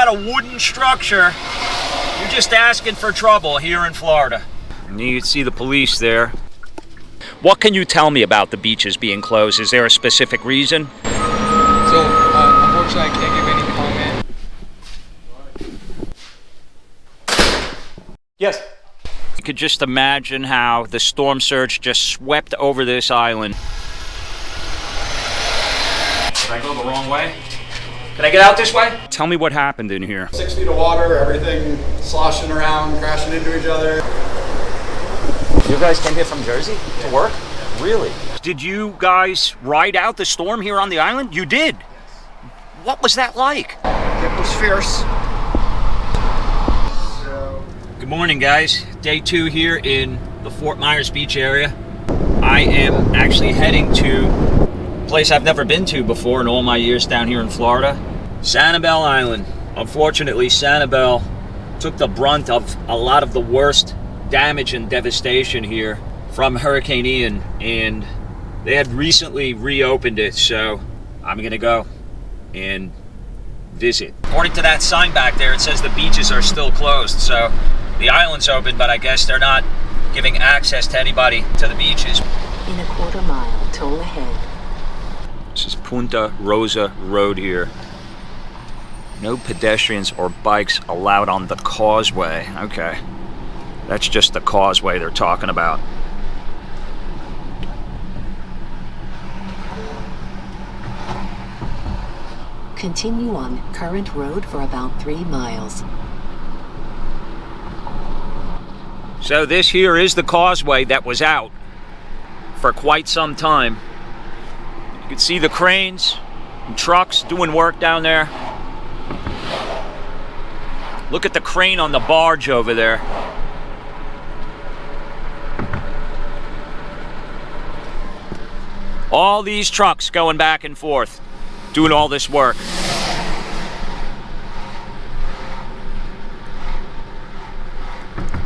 got a wooden structure, you're just asking for trouble here in Florida. And you can see the police there. What can you tell me about the beaches being closed? Is there a specific reason? So, unfortunately, I can't give any comment. Yes. You could just imagine how the storm surge just swept over this island. Did I go the wrong way? Can I get out this way? Tell me what happened in here. 6 feet of water, everything sloshing around, crashing into each other. You guys came here from Jersey to work? Really? Did you guys ride out the storm here on the island? You did? What was that like? It was fierce. Good morning, guys. Day 2 here in the Fort Myers Beach area. I am actually heading to a place I've never been to before in all my years down here in Florida. Sanibel Island. Unfortunately, Sanibel took the brunt of a lot of the worst damage and devastation here from Hurricane Ian, and they had recently reopened it, so I'm gonna go and visit. According to that sign back there, it says the beaches are still closed, so the island's open, but I guess they're not giving access to anybody to the beaches. In a quarter mile, toll ahead. This is Punta Rosa Road here. No pedestrians or bikes allowed on the causeway. Okay. That's just the causeway they're talking about. Continue on current road for about 3 miles. So this here is the causeway that was out for quite some time. You can see the cranes and trucks doing work down there. Look at the crane on the barge over there. All these trucks going back and forth, doing all this work.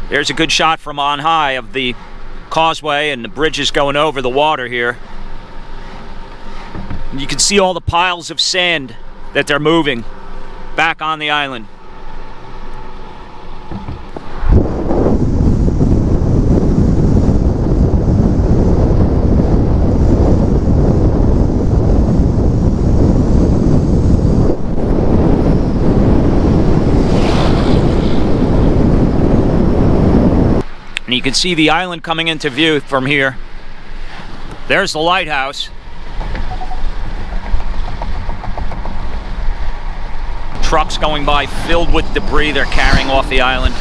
There's a good shot from on high of the causeway and the bridges going over the water here. And you can see all the piles of sand that they're moving back on the island. And you can see the island coming into view from here. There's the lighthouse. Trucks going by filled with debris they're carrying off the island.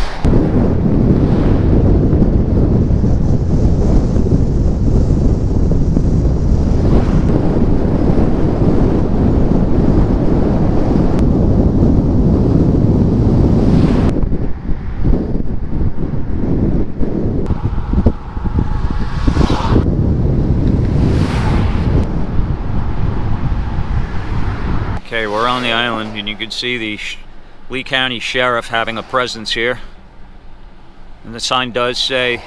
Okay, we're on the island, and you can see the Lee County Sheriff having a presence here. And the sign does say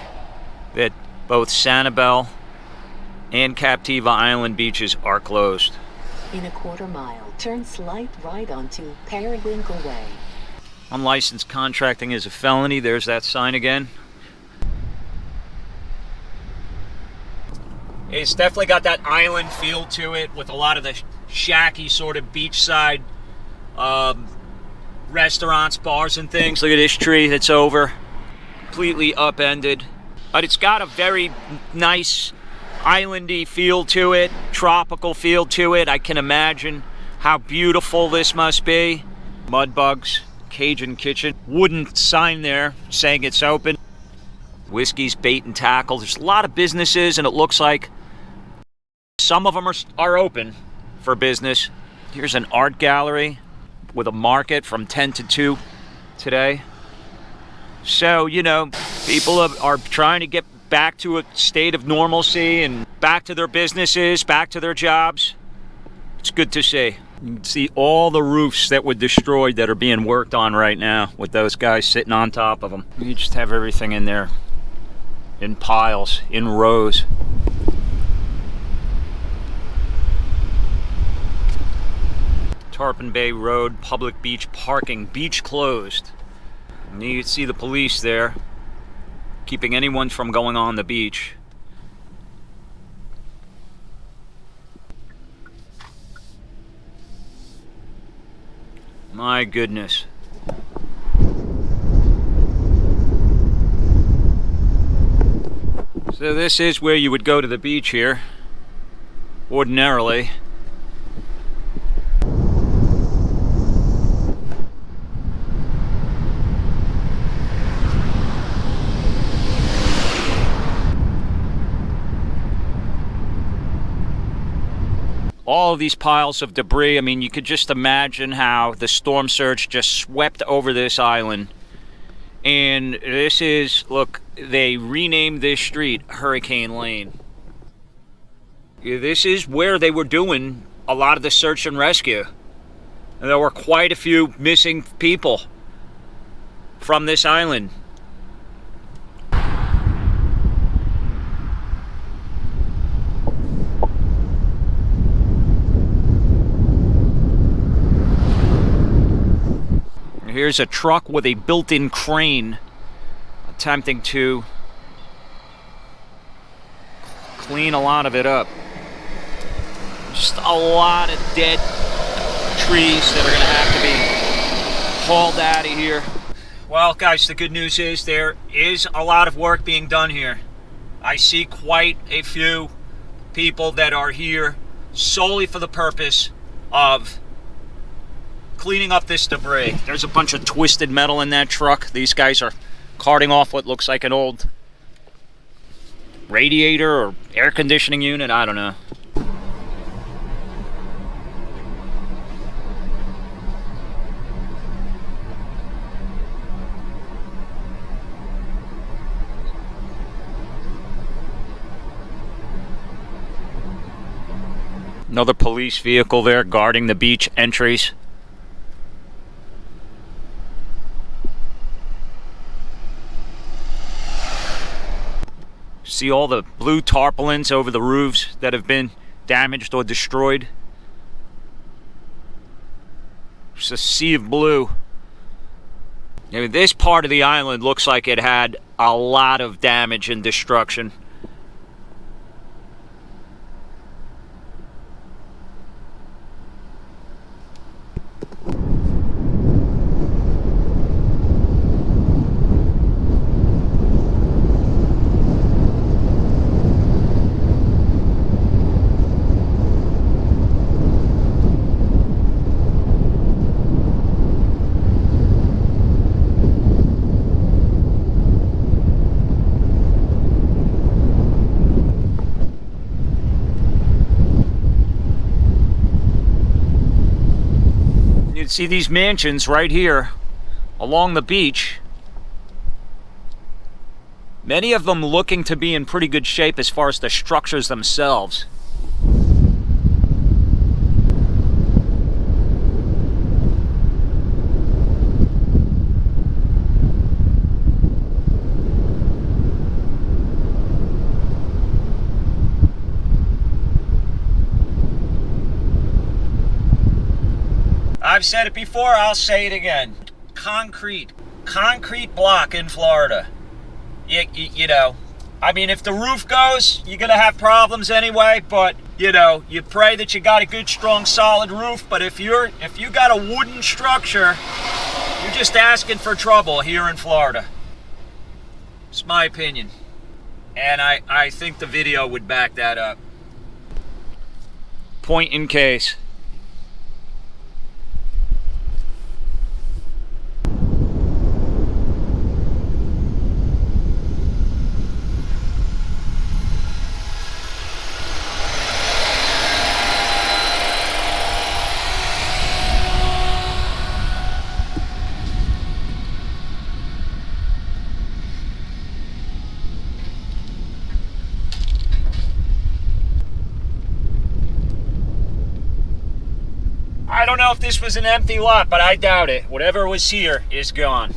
that both Sanibel and Captiva Island beaches are closed. In a quarter mile, turn slight right onto Periwinkle Way. Unlicensed contracting is a felony. There's that sign again. It's definitely got that island feel to it with a lot of the shacky sort of beachside restaurants, bars and things. Look at this tree that's over, completely upended. But it's got a very nice islandy feel to it, tropical feel to it. I can imagine how beautiful this must be. Mud bugs, Cajun Kitchen, wooden sign there saying it's open. Whiskey's Bait and Tackle. There's a lot of businesses, and it looks like some of them are open for business. Here's an art gallery with a market from 10 to 2 today. So, you know, people are trying to get back to a state of normalcy and back to their businesses, back to their jobs. It's good to see. You can see all the roofs that were destroyed that are being worked on right now with those guys sitting on top of them. You just have everything in there in piles, in rows. Tarpon Bay Road, public beach parking, beach closed. And you can see the police there, keeping anyone from going on the beach. My goodness. So this is where you would go to the beach here, ordinarily. All of these piles of debris, I mean, you could just imagine how the storm surge just swept over this island. And this is, look, they renamed this street Hurricane Lane. This is where they were doing a lot of the search and rescue. And there were quite a few missing people from this island. Here's a truck with a built-in crane attempting to clean a lot of it up. Just a lot of dead trees that are going to have to be hauled out of here. Well, guys, the good news is there is a lot of work being done here. I see quite a few people that are here solely for the purpose of cleaning up this debris. There's a bunch of twisted metal in that truck. These guys are carting off what looks like an old radiator or air conditioning unit. I don't know. Another police vehicle there guarding the beach entries. See all the blue tarpaulins over the roofs that have been damaged or destroyed. It's a sea of blue. I mean, this part of the island looks like it had a lot of damage and destruction. You can see these mansions right here along the beach. Many of them looking to be in pretty good shape as far as the structures themselves. I've said it before, I'll say it again. Concrete block in Florida. You know, I mean, if the roof goes, you're gonna have problems anyway, but you know, you pray that you got a good, strong, solid roof. But if you got a wooden structure, you're just asking for trouble here in Florida. It's my opinion. And I think the video would back that up. Point in case. I don't know if this was an empty lot, but I doubt it. Whatever was here is gone.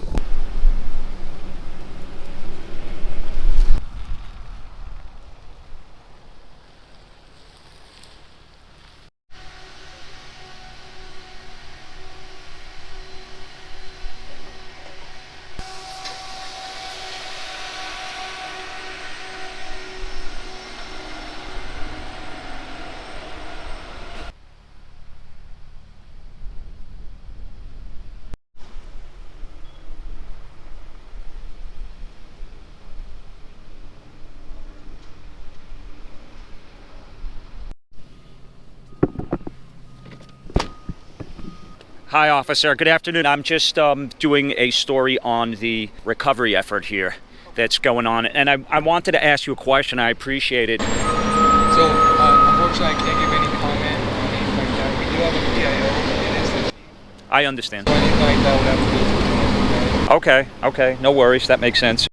Hi, officer. Good afternoon. I'm just doing a story on the recovery effort here that's going on, and I wanted to ask you a question. I appreciate it. So, unfortunately, I can't give any comment on anything like that. We do have a PIO. It is I understand. so anything like that would have to go through the Okay. No worries. That makes sense.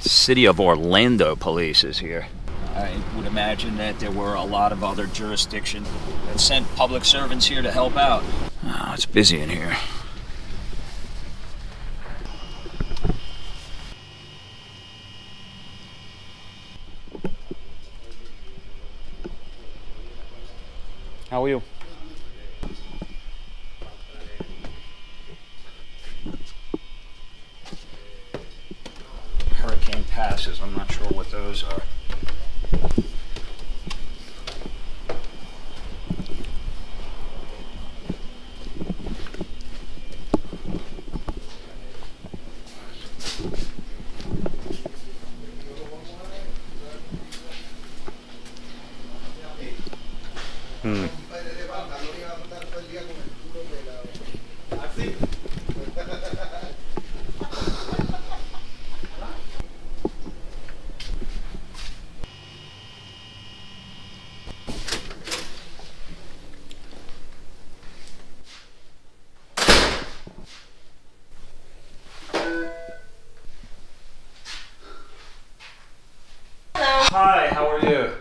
City of Orlando police is here. I would imagine that there were a lot of other jurisdictions that sent public servants here to help out. Oh, it's busy in here. How are you? Hurricane passes. I'm not sure what those are. Hi, how are you?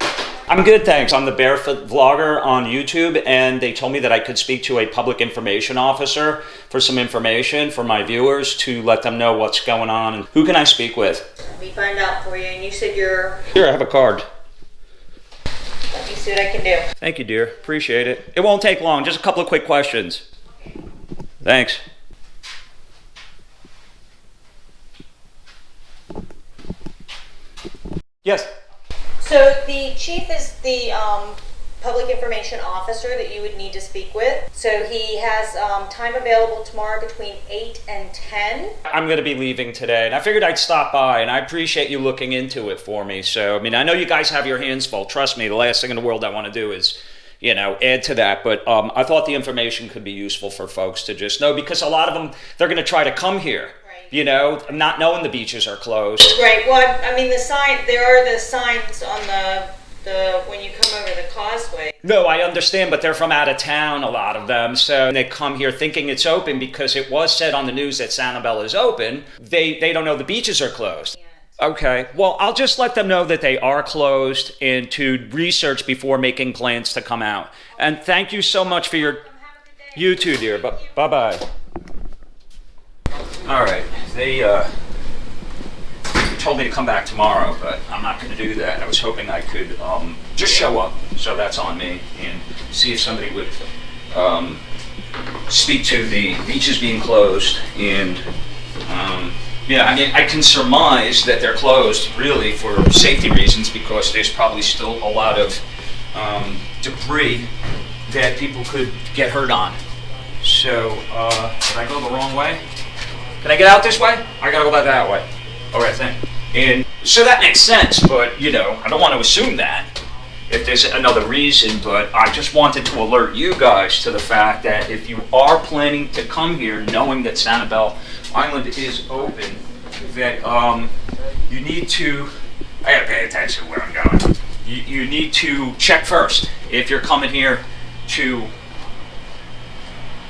I'm good, thanks. I'm the Barefoot Vlogger on YouTube, and they told me that I could speak to a public information officer for some information for my viewers to let them know what's going on. And who can I speak with? Let me find out for you. And you said you're... Here, I have a card. Let me see what I can do. Thank you, dear. Appreciate it. It won't take long. Just a couple of quick questions. Thanks. Yes. So the chief is the public information officer that you would need to speak with. So he has time available tomorrow between 8 and 10. I'm going to be leaving today, and I figured I'd stop by, and I appreciate you looking into it for me. So, I mean, I know you guys have your hands full. Trust me, the last thing in the world I want to do is, you know, add to that. But I thought the information could be useful for folks to just know, because a lot of them, they're going to try to come here. You know, not knowing the beaches are closed. Right. Well, I mean, there are the signs on the when you come over the causeway. No, I understand, but they're from out of town, a lot of them. So they come here thinking it's open because it was said on the news that Sanibel is open. They don't know the beaches are closed. Yeah. Okay. Well, I'll just let them know that they are closed and to research before making plans to come out. And thank you so much for your... Have a good day. You too, dear. Bye-bye. All right, they told me to come back tomorrow, but I'm not going to do that. I was hoping I could just show up, so that's on me, and see if somebody would speak to the beaches being closed. And yeah, I mean, I can surmise that they're closed really for safety reasons, because there's probably still a lot of debris that people could get hurt on. So, did I go the wrong way? Can I get out this way? I gotta go back that way. Okay, thank you. And so that makes sense, but you know, I don't want to assume that if there's another reason, but I just wanted to alert you guys to the fact that if you are planning to come here knowing that Sanibel Island is open, that you need to, I gotta pay attention to where I'm going. You need to check first if you're coming here to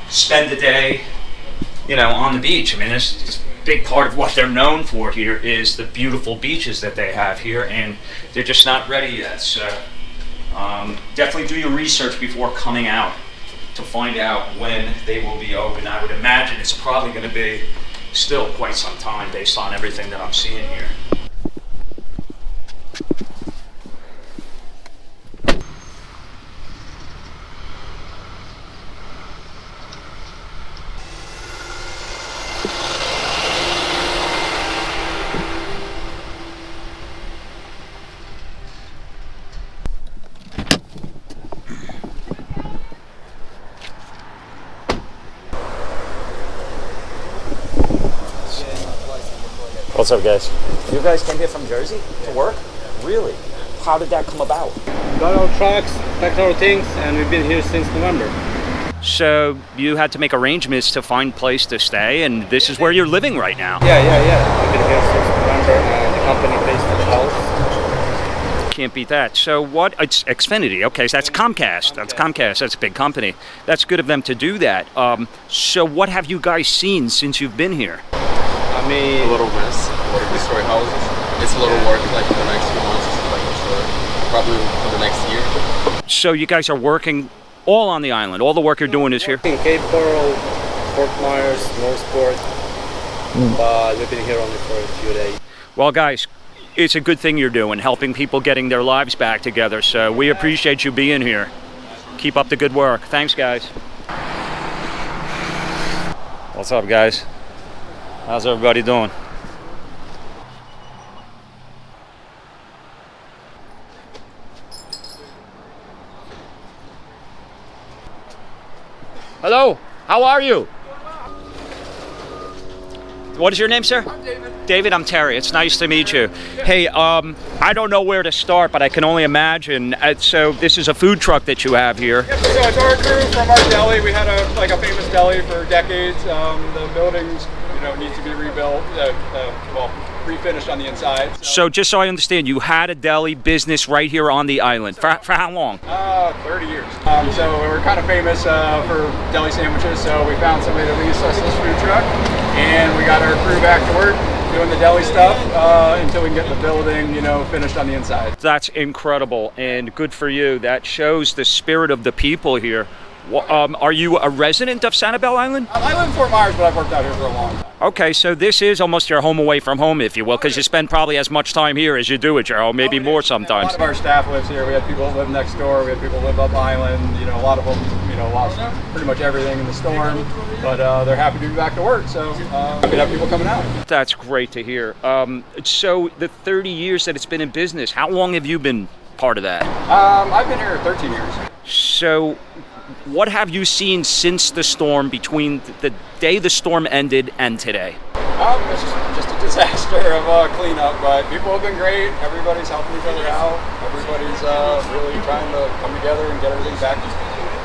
spend the day, you know, on the beach. I mean, it's a big part of what they're known for here is the beautiful beaches that they have here, and they're just not ready yet. So definitely do your research before coming out to find out when they will be open. I would imagine it's probably going to be still quite some time based on everything that I'm seeing here. What's up, guys? You guys came here from Jersey to work? Really? How did that come about? Got our trucks, packed our things, and we've been here since November. So you had to make arrangements to find place to stay, and this is where you're living right now. Yeah. We've been here since November, and the company pays for the house. Can't beat that. So what? It's Xfinity. Okay, so that's Comcast. That's Comcast. That's a big company. That's good of them to do that. So what have you guys seen since you've been here? I mean, A little mess, a little destroyed houses. It's a little work like for the next few months, like probably for the next year. So you guys are working all on the island. All the work you're doing is here. in Cape Coral, Fort Myers, Northport, but we've been here only for a few days. Well, guys, it's a good thing you're doing, helping people getting their lives back together. So we appreciate you being here. Keep up the good work. Thanks, guys. What's up, guys? How's everybody doing? Hello, how are you? What is your name, sir? I'm David. David, I'm Terry. It's nice to meet you. Hey, I don't know where to start, but I can only imagine. So this is a food truck that you have here. Yep, so it's our crew from our deli. We had a famous deli for decades. The buildings, need to be rebuilt, refinished on the inside. So just so I understand, you had a deli business right here on the island. For how long? 30 years. So we're kind of famous for deli sandwiches, so we found somebody to lease us this food truck, and we got our crew back to work doing the deli stuff until we can get the building, finished on the inside. That's incredible, and good for you. That shows the spirit of the people here. Are you a resident of Sanibel Island? I live in Fort Myers, but I've worked out here for a long time. Okay, so this is almost your home away from home, if you will, because you spend probably as much time here as you do at your home, maybe more A sometimes. lot of our staff lives here. We had people that live next door. We had people live up island. A lot of them, lost pretty much everything in the storm. But they're happy to be back to work. So happy to have people coming out. That's great to hear. So the 30 years that it's been in business, how long have you been part of that? I've been here 13 years. So what have you seen since the storm, between the day the storm ended and today? It's just a disaster of cleanup, but people have been great. Everybody's helping each other out. Everybody's really trying to come together and get everything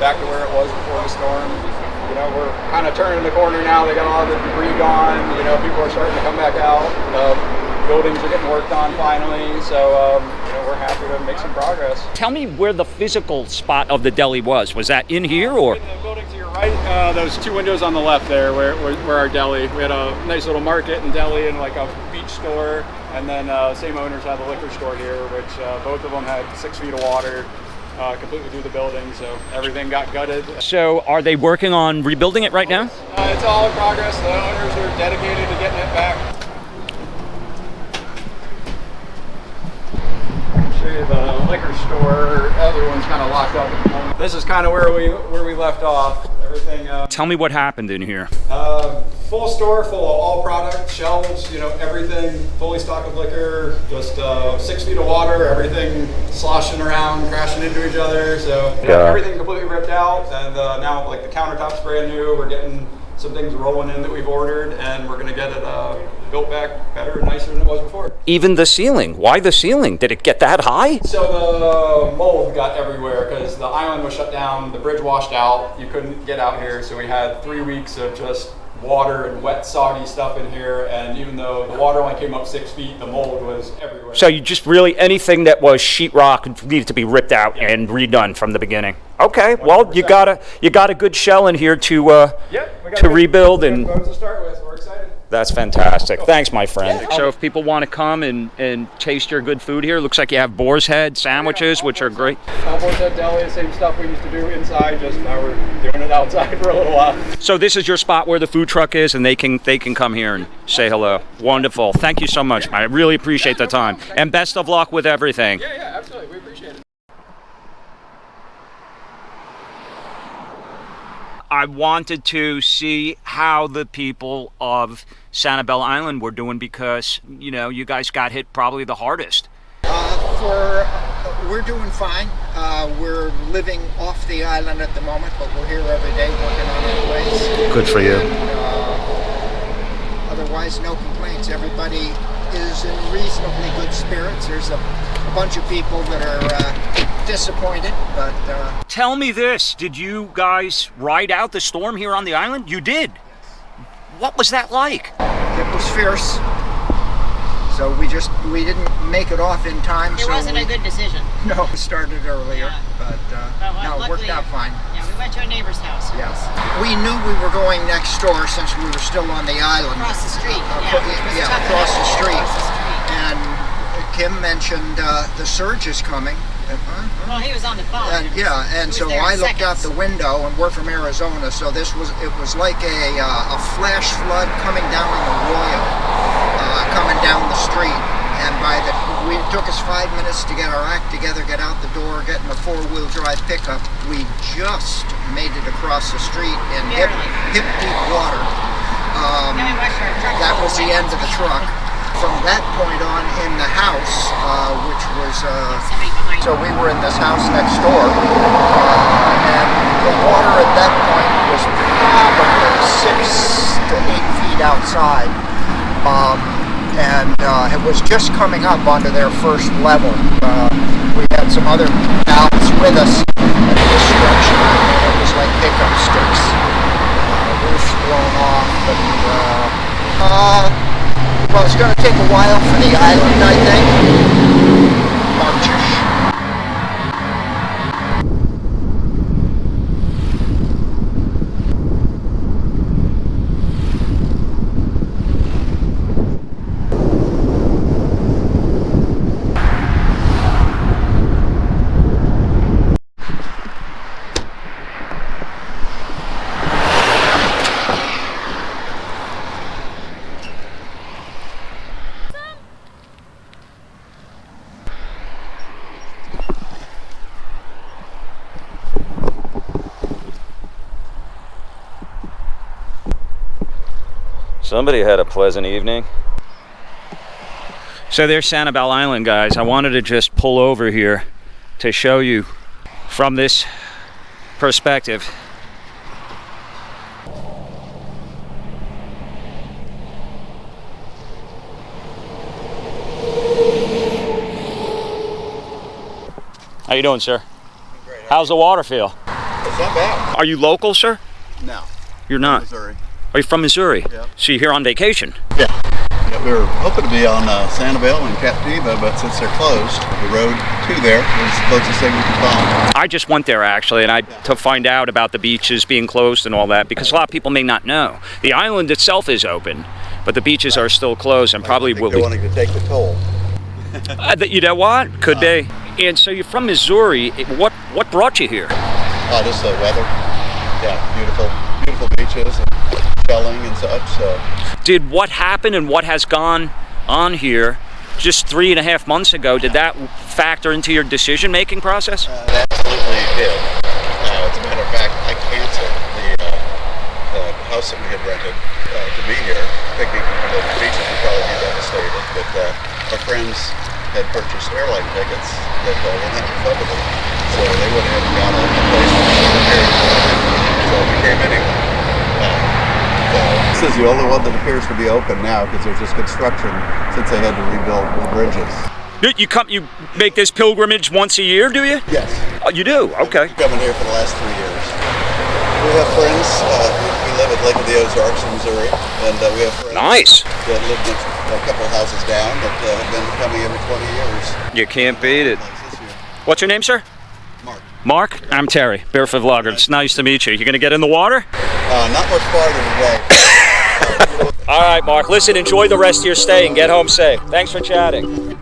back to where it was before the storm. We're kind of turning the corner now. They got a lot of the debris gone. People are starting to come back out. Buildings are getting worked on finally, so we're happy to make some progress. Tell me where the physical spot of the deli was. Was that in here, or? In the building to your right, those two windows on the left there, where our deli. We had a nice little market and deli and like a beach store, and then same owners had the liquor store here, which both of them had 6 feet of water completely through the building, so everything got gutted. So are they working on rebuilding it right now? It's all in progress. The owners are dedicated to getting it back. The liquor store, other one's kind of locked up at the moment. This is kind of where we left off. Everything. Tell me what happened in here. Full store, full of all products, shelves, everything, fully stocked with liquor. Just 6 feet of water, everything sloshing around, crashing into each other. So everything completely ripped out, and now like the countertop's brand new. We're getting some things rolling in that we've ordered, and we're gonna get it built back better and nicer than it was before. Even the ceiling. Why the ceiling? Did it get that high? So the mold got everywhere because the island was shut down, the bridge washed out, you couldn't get out here, so we had 3 weeks of just water and wet, soggy stuff in here, and even though the water only came up 6 feet, the mold was everywhere. So you just really, anything that was sheetrock needed to be ripped out and redone from the beginning. Okay, well, you got a good shell in here to rebuild, and to start with. We're excited. that's fantastic. Thanks, my friend. So if people want to come and taste your good food here, looks like you have boar's head sandwiches, which are great. Boar's Head Deli, the same stuff we used to do inside, just now we're doing it outside for a little while. So this is your spot where the food truck is, and they can come here and say hello. Wonderful. Thank you so much. I really appreciate the time, and best of luck with everything. Yeah, absolutely. We appreciate it. I wanted to see how the people of Sanibel Island were doing, because you guys got hit probably the hardest. We're doing fine. We're living off the island at the moment, but we're here every day working on our place. Good for you. And, other otherwise, no complaints. Everybody is in reasonably good spirits. There's a bunch of people that are disappointed, but... Tell me this, did you guys ride out the storm here on the island? You did? What was that like? It was fierce. So we didn't make it off in time. It wasn't a good decision. No, we started earlier, but no, it worked out fine. Yeah, we went to a neighbor's house. Yes. We knew we were going next door since we were still on the island. Across the street, across the street. And Kim mentioned the surge is coming. Well, he was on the phone. And so I looked out the window, and we're from Arizona, so it was like a flash flood coming down on the Royal, coming down the street. And it took us 5 minutes to get our act together, get out the door, get in a four-wheel drive pickup. We just made it across the street in hip deep water. That was the end of the truck. From that point on in the house, which was, so we were in this house next door, and the water at that point was probably 6 to 8 feet outside, and it was just coming up onto their first level. We had some other pals with us at this stretch, and it was like pickup sticks. Roofs blown off, but well, it's going to take a while for the island, I think. Marchish. Somebody had a pleasant evening. So there's Sanibel Island, guys. I wanted to just pull over here to show you from this perspective. How you doing, sir? Great. How's the water feel? It's not bad. Are you local, sir? No. You're not? Missouri. Are you from Missouri? Yeah. So you're here on vacation? Yeah. We were hoping to be on Sanibel and Captiva, but since they're closed, the road to there is the closest thing we can find. I just went there actually, and to find out about the beaches being closed and all that, because a lot of people may not know. The island itself is open, but the beaches are still closed and probably will be. They're wanting to take the toll. You know what? Could be. And so you're from Missouri. What brought you here? Just the weather. Yeah, beautiful beaches and shelling and such. So. Did what happened and what has gone on here just 3.5 months ago, did that factor into your decision-making process? It absolutely did. As a matter of fact, I canceled the house that we had rented to be here, thinking the beaches would probably be devastated, but our friends had purchased airline tickets that were not refundable, so they went ahead and got a place for here. So we came anyway. This is the only one that appears to be open now because there's just construction since they had to rebuild the bridges. You make this pilgrimage once a year, do you? Yes. Oh, you do? Okay. I've been coming here for the last 3 years. We have friends. We live at Lake of the Ozarks in Missouri, and we have friends Nice. that live next a couple of houses down that have been coming every 20 years. You can't beat it. What's your name, sir? Mark. Mark? I'm Terry, Barefoot Vlogger. It's nice to meet you. You gonna get in the water? Not much farther today. All right, Mark. Listen, enjoy the rest of your stay and get home safe. Thanks for chatting.